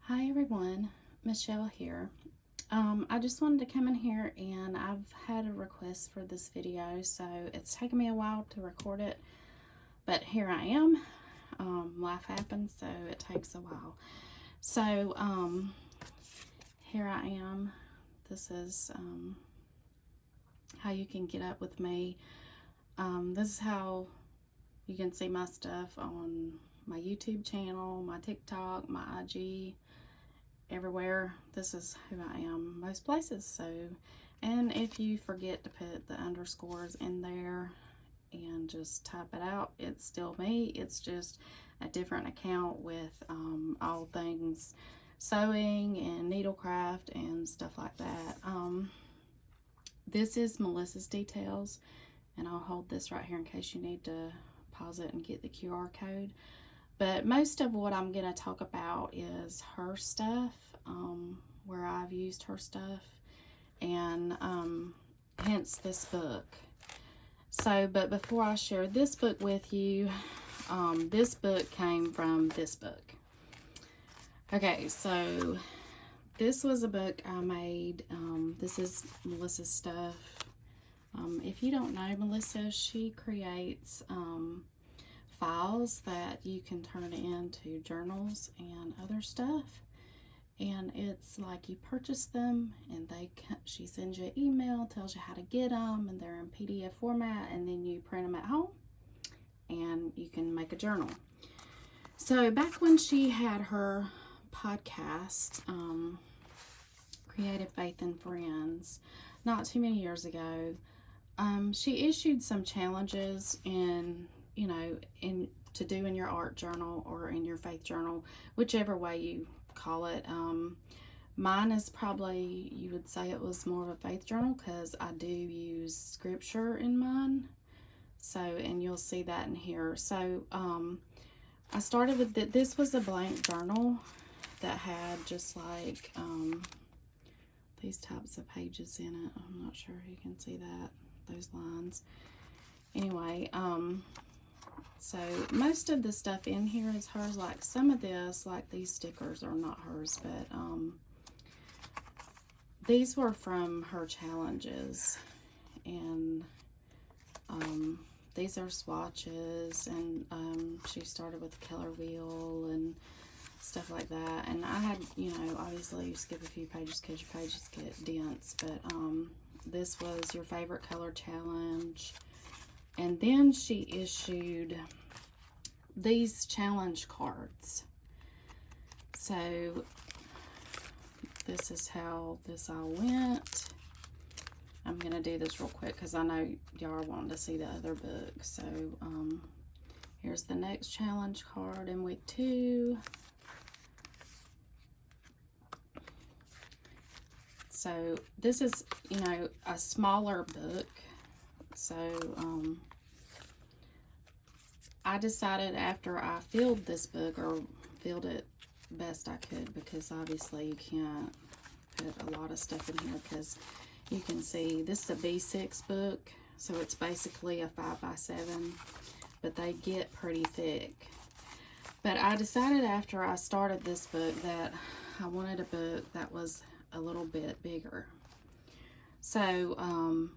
Hi everyone, Michelle here. I just wanted to come in here, and I've had a request for this video, so it's taken me a while to record it, but here I am. Life happens, so it takes a while. So here I am. This is how you can get up with me. This is how you can see my stuff on my YouTube channel, my TikTok, my IG, everywhere. This is who I am most places. So, and if you forget to put the underscores in there and just type it out, it's still me. It's just a different account with all things sewing and needlecraft and stuff like that. This is Melissa's Details, and I'll hold this right here in case you need to pause it and get the QR code. But most of what I'm going to talk about is her stuff, where I've used her stuff, and hence this book. So, but before I share this book with you, this book came from this book. Okay, so this was a book I made. This is Melissa's stuff. If you don't know Melissa, she creates files that you can turn into journals and other stuff, and it's like you purchase them and she sends you an email, tells you how to get them, and they're in PDF format, and then you print them at home and you can make a journal. So back when she had her podcast, Creative Faith and Friends, not too many years ago, she issued some challenges to do in your art journal or in your faith journal, whichever way you call it. Mine is probably, you would say it was more of a faith journal, because I do use scripture in mine. So, and you'll see that in here. So, I started with this was a blank journal that had just like these types of pages in it. I'm not sure if you can see that, those lines. Anyway, so most of the stuff in here is hers. Like some of this, like these stickers are not hers, but these were from her challenges, and these are swatches, and she started with the color wheel and stuff like that. And I had, obviously you skip a few pages because your pages get dense, but this was your favorite color challenge. And then she issued these challenge cards. So this is how this all went. I'm going to do this real quick because I know y'all are wanting to see the other book. So here's the next challenge card in week 2. So this is, a smaller book. So I decided after I filled this book, or filled it best I could, because obviously you can't put a lot of stuff in here, because you can see this is a B6 book, so it's basically a 5x7, but they get pretty thick. But I decided after I started this book that I wanted a book that was a little bit bigger. So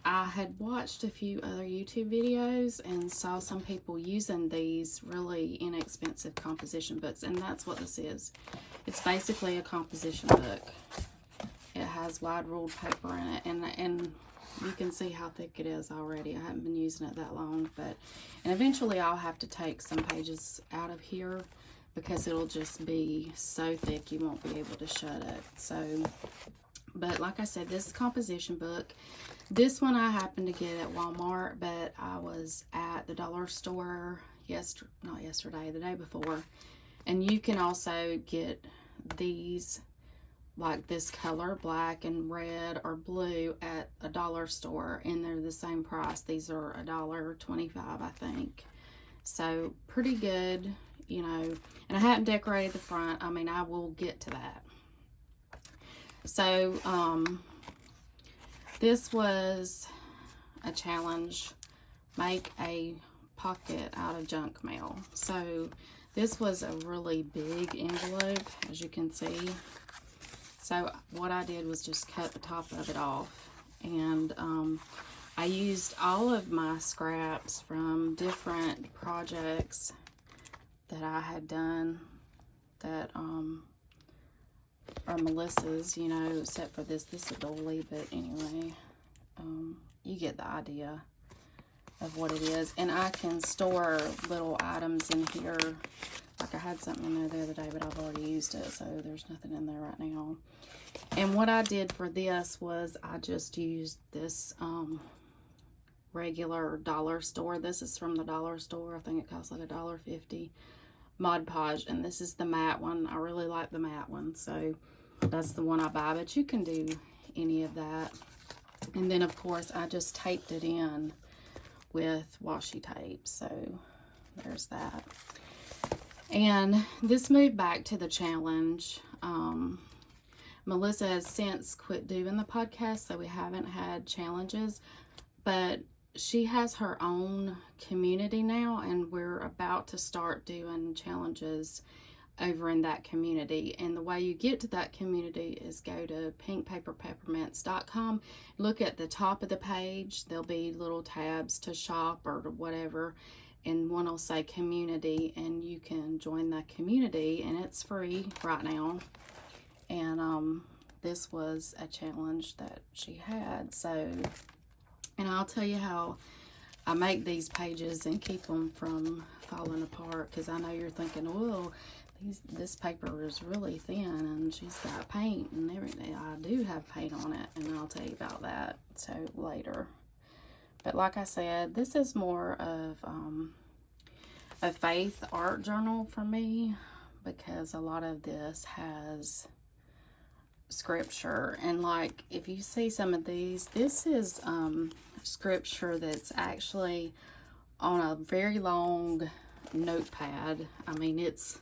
I had watched a few other YouTube videos and saw some people using these really inexpensive composition books, and that's what this is. It's basically a composition book. It has wide ruled paper in it, and you can see how thick it is already. I haven't been using it that long, and eventually I'll have to take some pages out of here because it'll just be so thick you won't be able to shut it. So, but like I said, this is a composition book. This one I happened to get at Walmart, but I was at the dollar store not yesterday, the day before. And you can also get these, like this color, black and red or blue, at a dollar store, and they're the same price. These are $1.25, I think. So pretty good, and I haven't decorated the front. I mean, I will get to that. So, this was a challenge, make a pocket out of junk mail. So This was a really big envelope, as you can see. So what I did was just cut the top of it off. And I used all of my scraps from different projects that I had done that are Melissa's, you know, except for this is a dolly, but anyway, you get the idea of what it is. And I can store little items in here. Like I had something in there the other day, but I've already used it, so there's nothing in there right now. And what I did for this was I just used this regular dollar store. This is from the dollar store. I think it costs like $1.50. Mod Podge, and this is the matte one. I really like the matte one, so that's the one I buy, but you can do any of that. And then of course I just taped it in with washi tape, so there's that. And this moved back to the challenge. Melissa has since quit doing the podcast, so we haven't had challenges, but she has her own community now, and we're about to start doing challenges over in that community. And the way you get to that community is go to pinkpaperpeppermints.com. Look at the top of the page. There'll be little tabs to shop or whatever, and one will say community, and you can join that community, and it's free right now. And this was a challenge that she had, so. And I'll tell you how I make these pages and keep them from falling apart, because I know you're thinking, well, this paper is really thin and she's got paint and everything. I do have paint on it, and I'll tell you about that so later. But like I said, this is more of a faith art journal for me, because a lot of this has scripture. And like if you see some of these, this is scripture that's actually on a very long notepad. I mean, it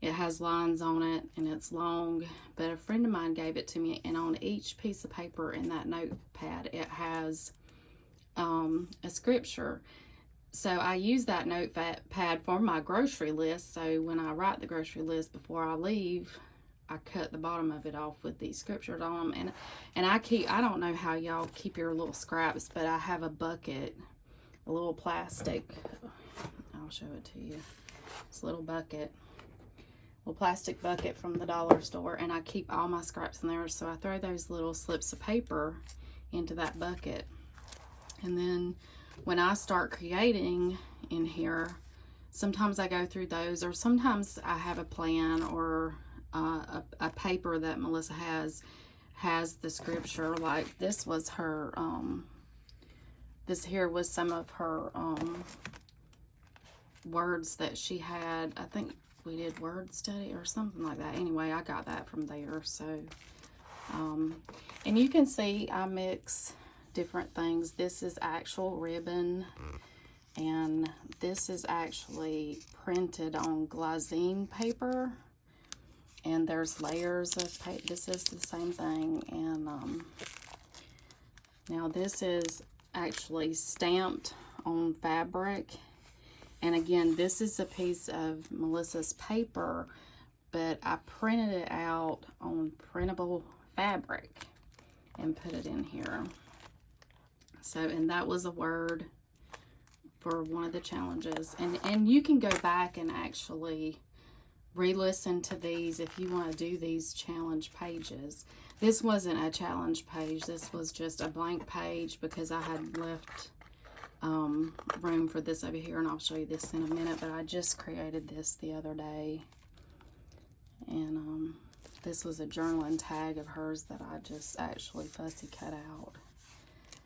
has lines on it and it's long, but a friend of mine gave it to me, and on each piece of paper in that notepad it has a scripture. So I use that notepad for my grocery list, so when I write the grocery list before I leave, I cut the bottom of it off with these scriptures on them. And I don't know how y'all keep your little scraps, but I have a bucket, a little plastic, I'll show it to you, this little bucket, little plastic bucket from the dollar store, and I keep all my scraps in there. So I throw those little slips of paper into that bucket, and then when I start creating in here, sometimes I go through those, or sometimes I have a plan, or a paper that Melissa has the scripture. Like this was her, this here was some of her words that she had. I think we did word study or something like that. Anyway, I got that from there. So, and you can see I mix different things. This is actual ribbon, and this is actually printed on glazine paper. And there's layers of paper. This is the same thing. And now this is actually stamped on fabric. And again, this is a piece of Melissa's paper, but I printed it out on printable fabric and put it in here. So, and that was a word for one of the challenges. And you can go back and actually re-listen to these if you want to do these challenge pages. This wasn't a challenge page. This was just a blank page because I had left room for this over here, and I'll show you this in a minute, but I just created this the other day. And this was a journaling tag of hers that I just actually fussy cut out.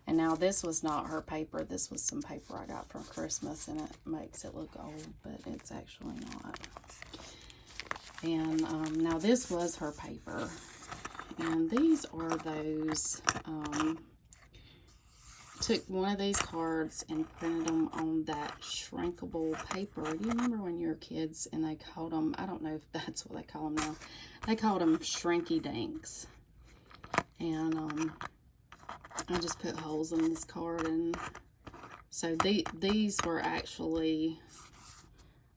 And now this was not her paper. This was some paper I got for Christmas, and it makes it look old, but it's actually not. And now this was her paper, and these are those, took one of these cards and printed them on that shrinkable paper. Do you remember when you were kids and they called them, I don't know if that's what they call them now, they called them shrinky dinks. And I just put holes in this card, and so these were actually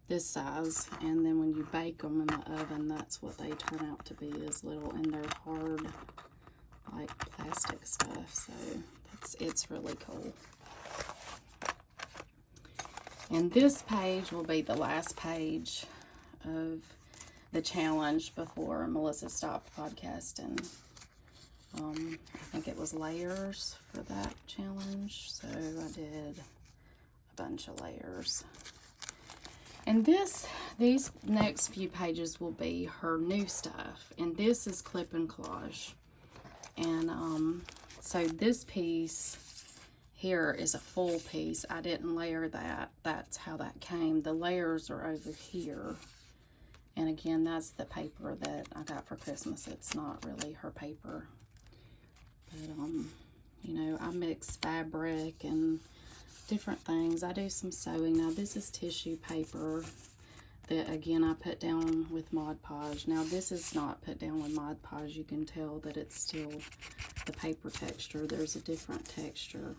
this size, and then when you bake them in the oven, that's what they turn out to be, is little, and they're hard like plastic stuff. So it's really cool. And this page will be the last page of the challenge before Melissa stopped podcasting. I think it was layers for that challenge, so I did a bunch of layers. And these next few pages will be her new stuff, and this is Clip and Collage. And so this piece here is a full piece. I didn't layer that. That's how that came. The layers are over here. And again, that's the paper that I got for Christmas. It's not really her paper. But, you know, I mix fabric and different things. I do some sewing. Now, this is tissue paper that, again, I put down with Mod Podge. Now, this is not put down with Mod Podge. You can tell that it's still the paper texture. There's a different texture.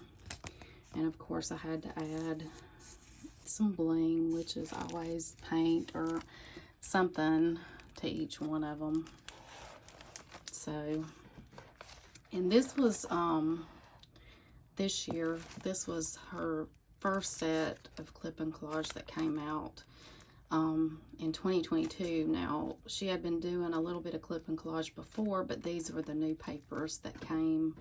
And, of course, I had to add some bling, which is always paint or something to each one of them. So, and this was, this year, this was her first set of Clip and Collage that came out in 2022. Now, she had been doing a little bit of Clip and Collage before, but these were the new papers that came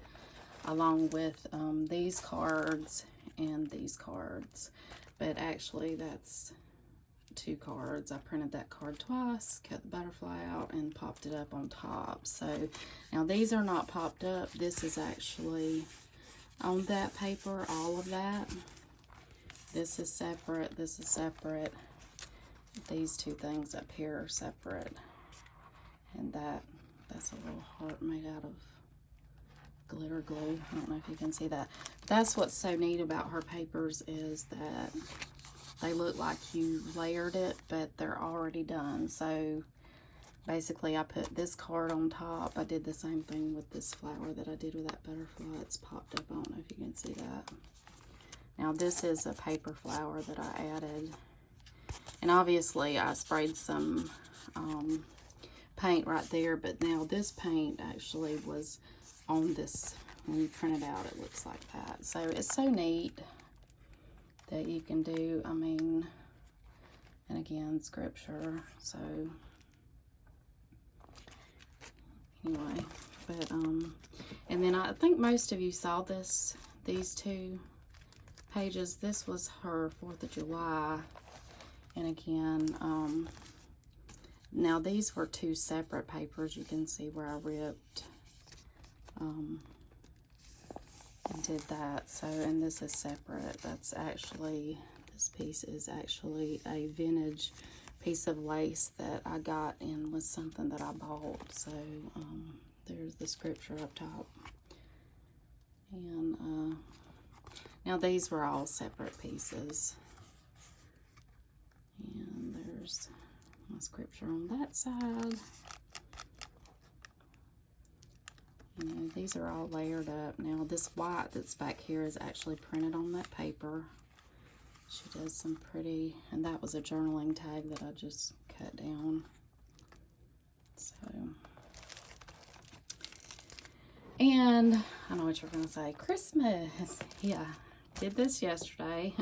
along with these cards and these cards. But actually, that's 2 cards. I printed that card twice, cut the butterfly out, and popped it up on top. So, now these are not popped up. This is actually on that paper, all of that. This is separate, this is separate. These 2 things up here are separate. And that's a little heart made out of glitter glue. I don't know if you can see that. That's what's so neat about her papers, is that they look like you layered it, but they're already done. So basically, I put this card on top. I did the same thing with this flower that I did with that butterfly. It's popped up. I don't know if you can see that. Now, this is a paper flower that I added. And obviously, I sprayed some paint right there. But now, this paint actually was on this. When you print it out, it looks like that. So, it's so neat that you can do, I mean, and again, scripture. So, anyway, but and then I think most of you saw these 2 pages. This was her 4th of July, and again, now these were 2 separate papers. You can see where I ripped and did that. So, and this is separate. That's actually, this piece is actually a vintage piece of lace that I got in with something that I bought. So there's the scripture up top. And now these were all separate pieces. And there's my scripture on that side. You know, these are all layered up. Now this white that's back here is actually printed on that paper. She does some pretty, and that was a journaling tag that I just cut down. So, and I know what you're going to say, Christmas. Yeah, did this yesterday.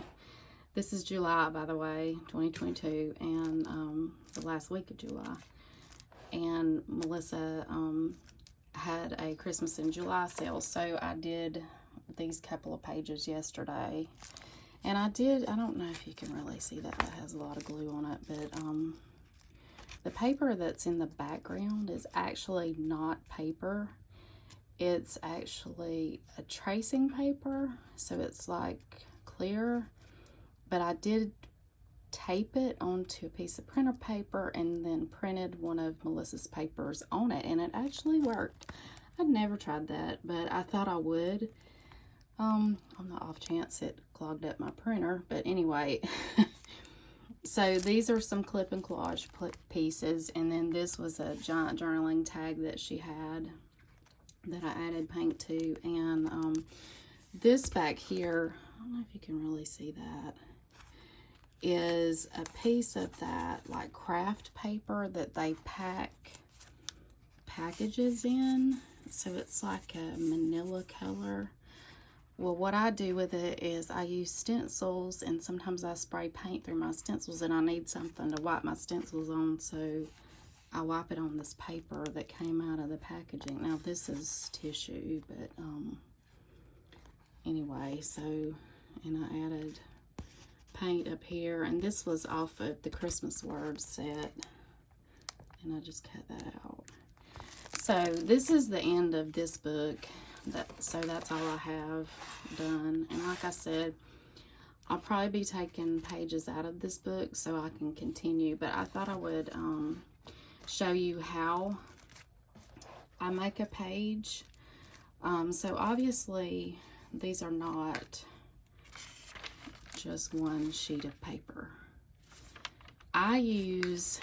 This is July, by the way, 2022, and the last week of July. And Melissa had a Christmas in July sale, so I did these couple of pages yesterday. And I don't know if you can really see that. That has a lot of glue on it, but the paper that's in the background is actually not paper. It's actually a tracing paper, so it's like clear. But I did tape it onto a piece of printer paper and then printed one of Melissa's papers on it, and it actually worked. I'd never tried that, but I thought I would. On the off chance it clogged up my printer, but anyway. So these are some Clip and Collage pieces, and then this was a giant journaling tag that she had that I added paint to, and this back here, I don't know if you can really see that. is a piece of that like craft paper that they packages in. So it's like a manila color. Well, what I do with it is I use stencils, and sometimes I spray paint through my stencils, and I need something to wipe my stencils on, so I wipe it on this paper that came out of the packaging. Now this is tissue, but anyway, so, and I added paint up here, and this was off of the Christmas Words set, and I just cut that out. So this is the end of this book. So that's all I have done. And like I said, I'll probably be taking pages out of this book so I can continue, but I thought I would show you how I make a page. So obviously these are not just one sheet of paper. I use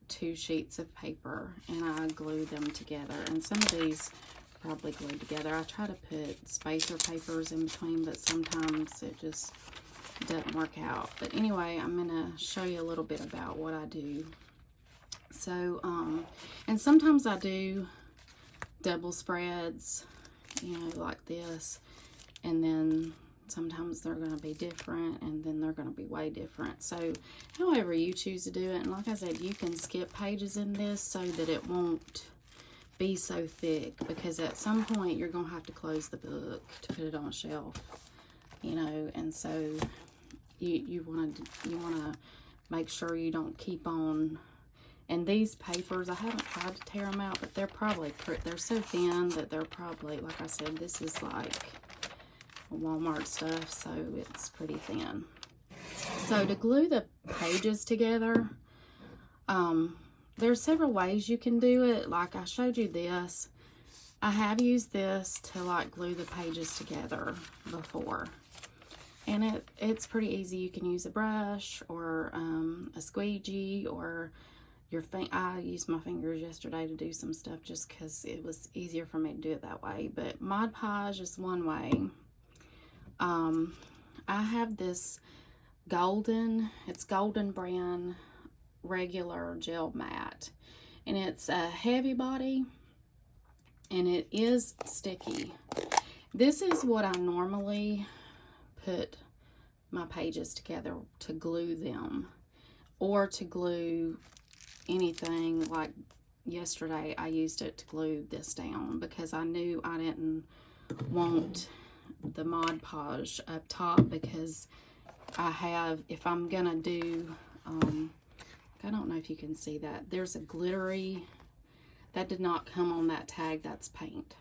2 sheets of paper and I glue them together, and some of these probably glued together. I try to put spacer papers in between, but sometimes it just doesn't work out. But anyway, I'm gonna show you a little bit about what I do. So and sometimes I do double spreads, you know, like this, and then sometimes they're going to be different, and then they're going to be way different. So however you choose to do it, and like I said, you can skip pages in this so that it won't be so thick, because at some point you're going to have to close the book to put it on a shelf, you know, and so you want to make sure you don't keep on. And these papers, I haven't tried to tear them out, but they're probably they're so thin that they're probably, like I said, this is like Walmart stuff, so it's pretty thin. So to glue the pages together, there's several ways you can do it. Like I showed you this. I have used this to like glue the pages together before, and it's pretty easy. You can use a brush or a squeegee, or your I used my fingers yesterday to do some stuff just because it was easier for me to do it that way. But Mod Podge is one way. I have this golden brand regular gel mat, and it's a heavy body and it is sticky. This is what I normally put my pages together to glue them, or to glue anything. Like yesterday I used it to glue this down because I knew I didn't want the Mod Podge up top, because I have, if I'm gonna do I don't know if you can see that, there's a glittery that did not come on that tag, that's paint.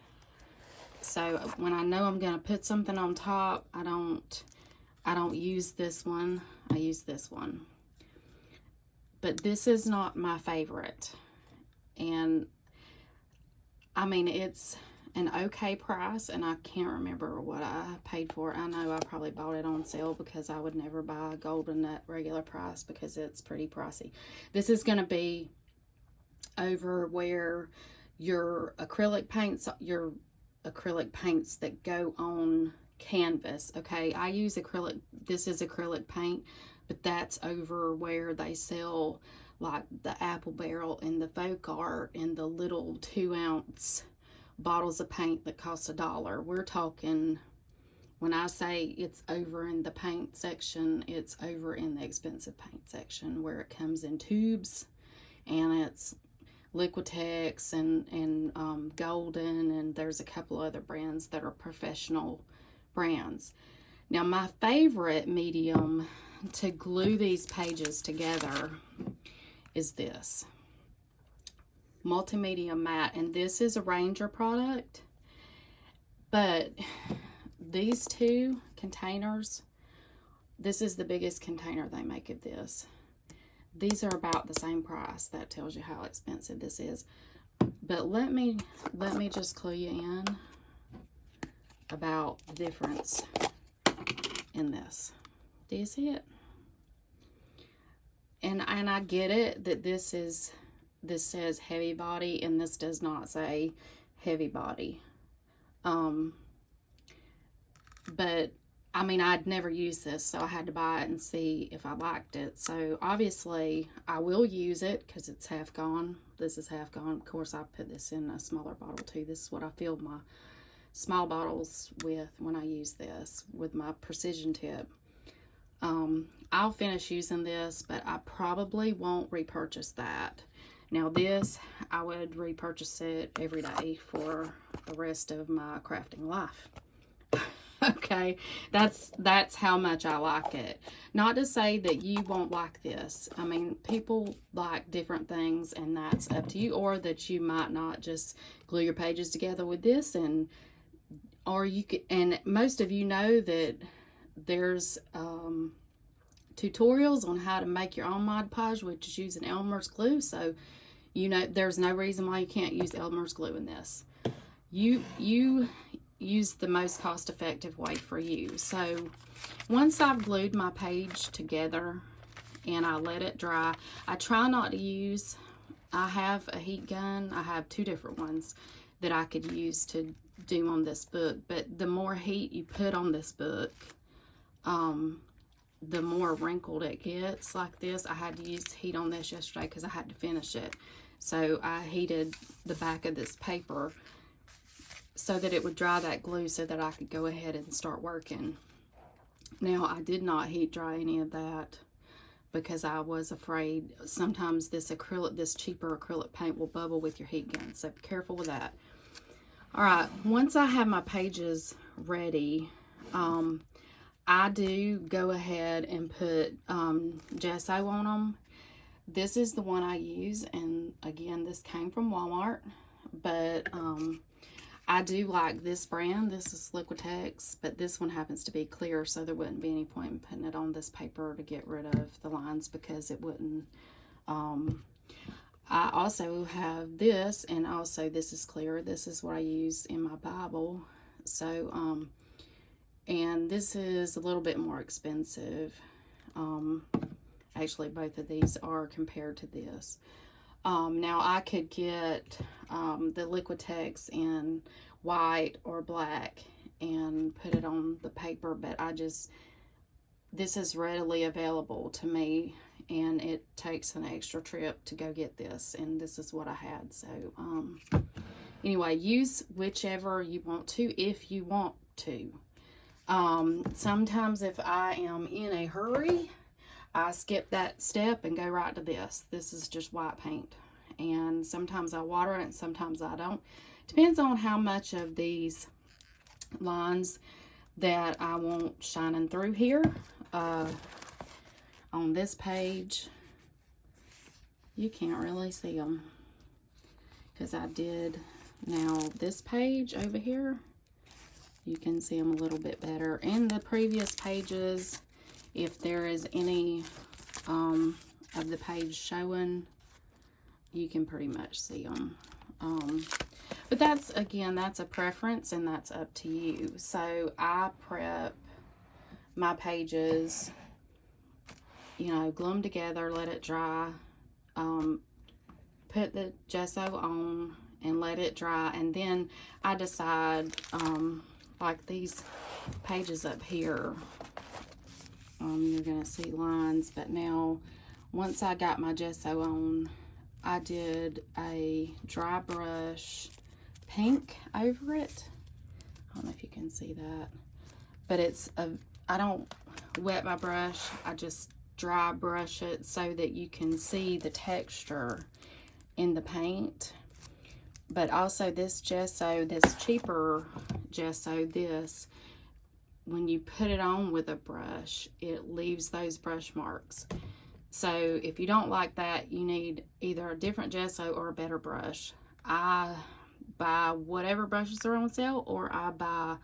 So when I know I'm gonna put something on top, I don't use this one, I use this one. But this is not my favorite, and I mean, it's an okay price, and I can't remember what I paid for it. I know I probably bought it on sale, because I would never buy a golden at regular price because it's pretty pricey. This is going to be over where your acrylic paints that go on canvas. Okay, I use acrylic, this is acrylic paint, but that's over where they sell like the Apple Barrel and the Folk Art and the little 2-ounce bottles of paint that cost $1. We're talking, when I say it's over in the paint section, it's over in the expensive paint section, where it comes in tubes, and it's Liquitex and Golden, and there's a couple other brands that are professional brands. Now my favorite medium to glue these pages together is this multimedia mat, and this is a Ranger product, but these 2 containers, this is the biggest container they make of this. These are about the same price. That tells you how expensive this is. But let me just clue you in about the difference in this. Do you see it? And I get it that this says heavy body, and this does not say heavy body. But I mean, I'd never used this, so I had to buy it and see if I liked it. So obviously I will use it because it's half gone. This is half gone. Of course, I put this in a smaller bottle too. This is what I filled my small bottles with when I use this with my precision tip. I'll finish using this, but I probably won't repurchase that. Now this, I would repurchase it every day for the rest of my crafting life. Okay, that's how much I like it. Not to say that you won't like this. I mean, people like different things, and that's up to you. Or that you might not just glue your pages together with this, or you could. And most of you know that there's tutorials on how to make your own Mod Podge, which is using Elmer's glue. So you know there's no reason why you can't use Elmer's glue in this. You use the most cost-effective way for you. So once I've glued my page together and I let it dry, I try not to use, I have a heat gun. I have 2 different ones that I could use to do on this book, but the more heat you put on this book, the more wrinkled it gets like this. I had to use heat on this yesterday because I had to finish it. So I heated the back of this paper so that it would dry that glue so that I could go ahead and start working. Now, I did not heat dry any of that because I was afraid sometimes this cheaper acrylic paint will bubble with your heat gun, so be careful with that. All right, once I have my pages ready, I do go ahead and put gesso on them. This is the one I use, and again, this came from Walmart, but I do like this brand. This is Liquitex, but this one happens to be clear, so there wouldn't be any point in putting it on this paper to get rid of the lines because it wouldn't. I also have this, and also this is clear. This is what I use in my Bible. So, and this is a little bit more expensive. Actually, both of these are compared to this. Now I could get the Liquitex in white or black and put it on the paper, but this is readily available to me, and it takes an extra trip to go get this, and this is what I had. So anyway, use whichever you want to if you want to. Sometimes if I am in a hurry, I skip that step and go right to this. This is just white paint. And sometimes I water it and sometimes I don't. Depends on how much of these lines that I want shining through here. On this page, you can't really see them because I did. Now this page over here, you can see them a little bit better. In the previous pages, if there is any of the page showing, you can pretty much see them. But that's, again, that's a preference and that's up to you. So I prep my pages, you know, glue them together, let it dry, put the gesso on and let it dry, and then I decide, like these pages up here, you're gonna see lines, but now once I got my gesso on, I did a dry brush pink over it. I don't know if you can see that, but I don't wet my brush, I just dry brush it so that you can see the texture in the paint. But also this gesso, this cheaper gesso, when you put it on with a brush, it leaves those brush marks. So if you don't like that, you need either a different gesso or a better brush. I buy whatever brushes are on sale, or I buy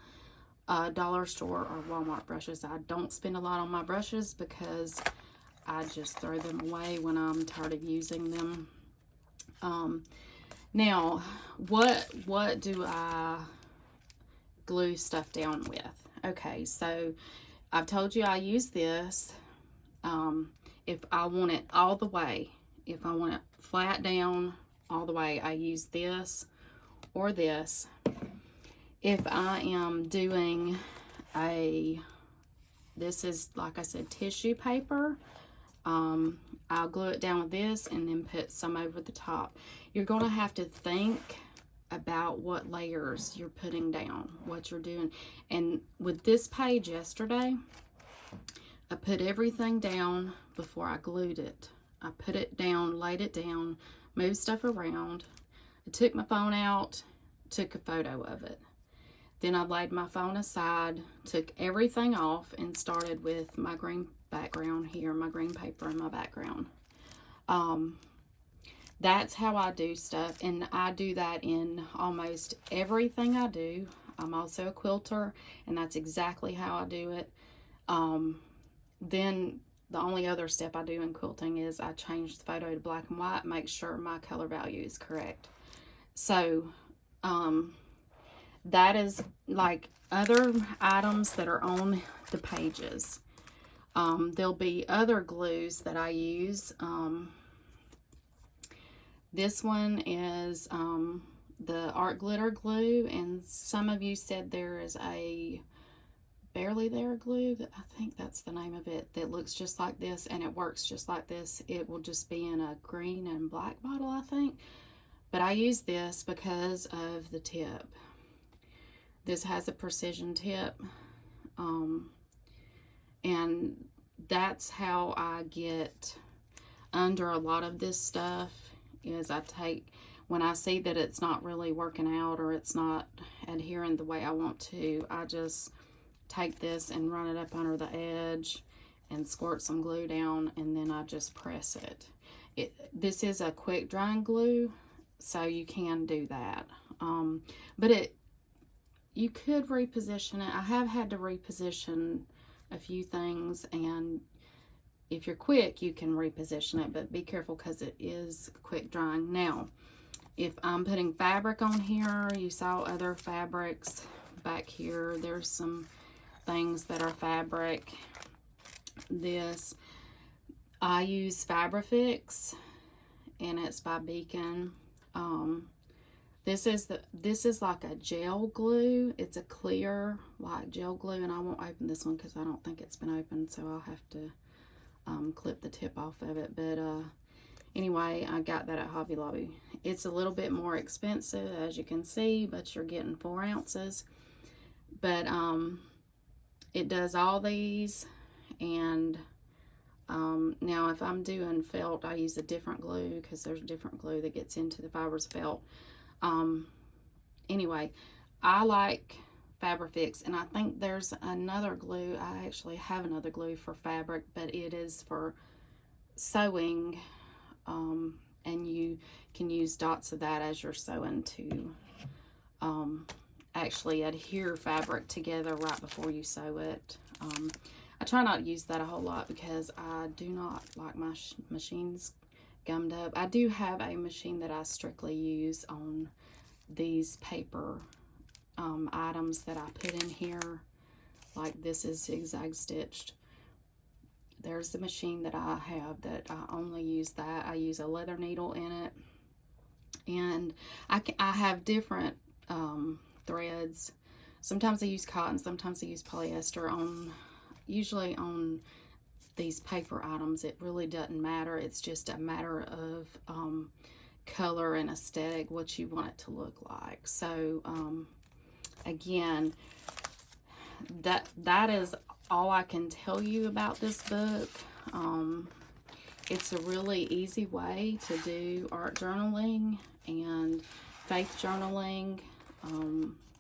dollar store or Walmart brushes. I don't spend a lot on my brushes because I just throw them away when I'm tired of using them. Now, what do I glue stuff down with? Okay, so I've told you I use this. If I want it all the way, if I want it flat down all the way, I use this or this. If I am doing a This is, like I said, tissue paper. I'll glue it down with this and then put some over the top. You're going to have to think about what layers you're putting down, what you're doing. And with this page yesterday, I put everything down before I glued it. I put it down, laid it down, moved stuff around. I took my phone out, took a photo of it. Then I laid my phone aside, took everything off, and started with my green background here, my green paper in my background. That's how I do stuff, and I do that in almost everything I do. I'm also a quilter, and that's exactly how I do it. Then the only other step I do in quilting is I change the photo to black and white, make sure my color value is correct. So, that is like other items that are on the pages. There'll be other glues that I use. This one is the art glitter glue, and some of you said there is a Barely There glue, that I think that's the name of it, that looks just like this and it works just like this. It will just be in a green and black bottle, I think. But I use this because of the tip. This has a precision tip, and that's how I get under a lot of this stuff. Is I take, when I see that it's not really working out or it's not adhering the way I want to, I just take this and run it up under the edge and squirt some glue down, and then I just press it. This is a quick drying glue, so you can do that. But you could reposition it. I have had to reposition a few things, and if you're quick, you can reposition it, but be careful because it is quick drying. Now, if I'm putting fabric on here, you saw other fabrics back here. There's some things that are fabric. This, I use Fabrifix, and it's by Beacon. This is like a gel glue. It's a clear like gel glue, and I won't open this one because I don't think it's been opened, so I'll have to clip the tip off of it. But anyway, I got that at Hobby Lobby. It's a little bit more expensive, as you can see, but you're getting 4 ounces. But it does all these, and now if I'm doing felt, I use a different glue because there's different glue that gets into the fibers of felt. Anyway, I like Fabrifix, and I think there's another glue. I actually have another glue for fabric, but it is for sewing, and you can use dots of that as you're sewing to actually adhere fabric together right before you sew it. I try not to use that a whole lot because I do not like my machines gummed up. I do have a machine that I strictly use on these paper items that I put in here. Like this is zigzag stitched. There's the machine that I have that I only use that. I use a leather needle in it, and I have different threads. Sometimes I use cotton, sometimes I use polyester. Usually on these paper items, it really doesn't matter. It's just a matter of color and aesthetic, what you want it to look like. So again, that is all I can tell you about this book. It's a really easy way to do art journaling and faith journaling.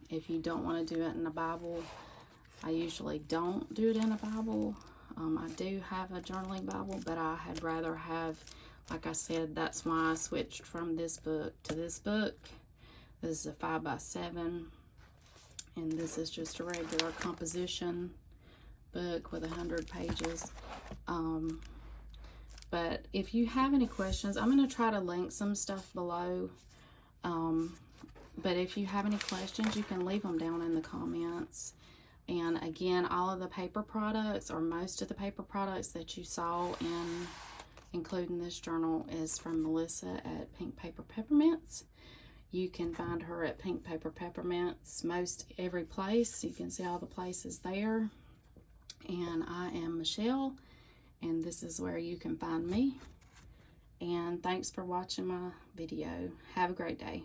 If you don't want to do it in a Bible, I usually don't do it in a Bible. I do have a journaling Bible, but I had rather have, like I said, that's why I switched from this book to this book. This is a 5x7, and this is just a regular composition book with 100 pages. But if you have any questions, I'm going to try to link some stuff below. But if you have any questions, you can leave them down in the comments. And again, all of the paper products, or most of the paper products that you saw in including this journal, is from Melissa at Pink Paper Peppermints. You can find her at Pink Paper Peppermints most every place. You can see all the places there. And I am Michelle, and this is where you can find me. And thanks for watching my video. Have a great day.